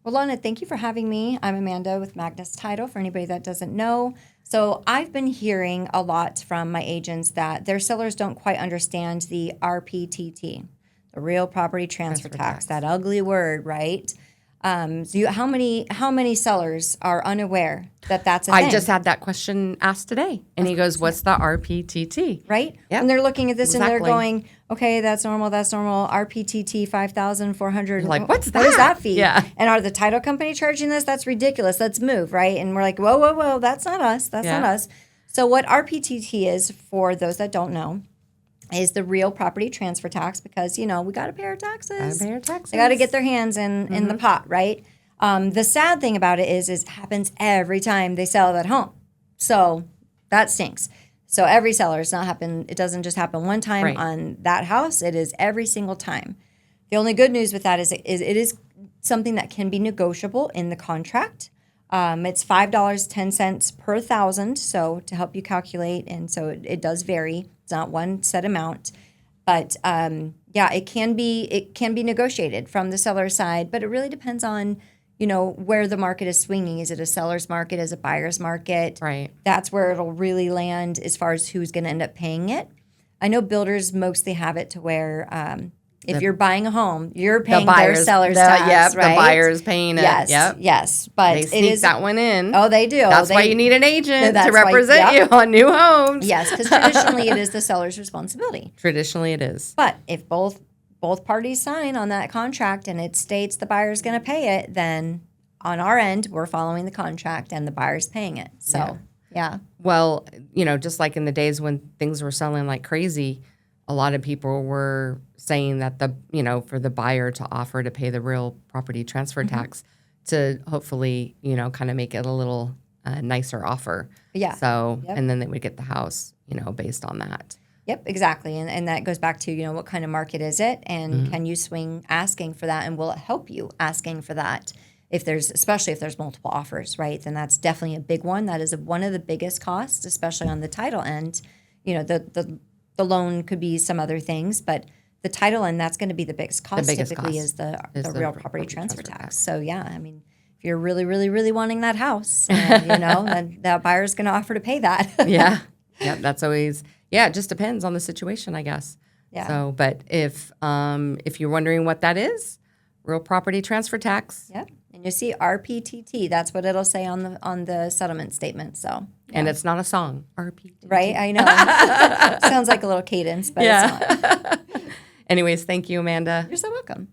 Well, Lana, thank you for having me. I'm Amanda with Magnus Title, for anybody that doesn't know. So I've been hearing a lot from my agents that their sellers don't quite understand the RPTT, the real property transfer tax, that ugly word, right? How many sellers are unaware that that's a thing? I just had that question asked today, and he goes, "What's the RPTT?" Right? Yep. And they're looking at this and they're Exactly. going, "Okay, that's normal. That's normal. RPTT 5,400. You're like, "What's that?" What is that fee? Yeah. And are the title company charging this? That's ridiculous. Let's move, right?" And we're like, "Whoa, whoa, whoa! That's not us. That's not us." So what RPTT is, for those that don't know, is the real property transfer tax, because, we got to pay our taxes. They got to get their hands in the pot, right? The sad thing about it is it happens every time they sell that home. So that stinks. So every seller, it doesn't just happen one time on that house. It is every single time. The only good news with that is it is something that can be negotiable in the contract. It's $5.10 per thousand, so to help you calculate, and so it does vary. It's not one set amount, but it can be negotiated from the seller's side, but it really depends on where the market is swinging. Is it a seller's market? Is it a buyer's market? Right. That's where it'll really land as far as who's going to end up paying it. I know builders mostly have it to where if you're buying a home, you're paying their seller's tax, right? The buyer's paying it. Yes. But they sneak that one in. Oh, they do. That's why you need an agent to represent you on new homes. Yes, because traditionally it is the seller's responsibility. Traditionally it is. But if both parties sign on that contract and it states the buyer's going to pay it, then on our end, we're following the contract and the buyer's paying it. So, yeah. Well, just like in the days when things were selling like crazy, a lot of people were saying that for the buyer to offer to pay the real property transfer tax to hopefully, kind of make it a little nicer offer. Yeah. So, and then they would get the house, based on that. Yep, exactly. And that goes back to, what kind of market is it? And can you swing asking for that? And will it help you asking for that? Especially if there's multiple offers, right? Then that's definitely a big one. That is one of the biggest costs, especially on the title end. The loan could be some other things, but the title end, that's going to be the biggest cost. Typically is the real property transfer tax. So if you're really, really, really wanting that house, and, then that buyer's going to offer to pay that. Yeah. That's always, it just depends on the situation, I guess. Yeah. So, but if you're wondering what that is, real property transfer tax. Yep. And you see RPTT. That's what it'll say on the settlement statement. So. Yeah. And it's not a song. RPTT. Right. I know. Sounds like a little cadence, but it's not. Anyways, thank you, Amanda. You're so welcome.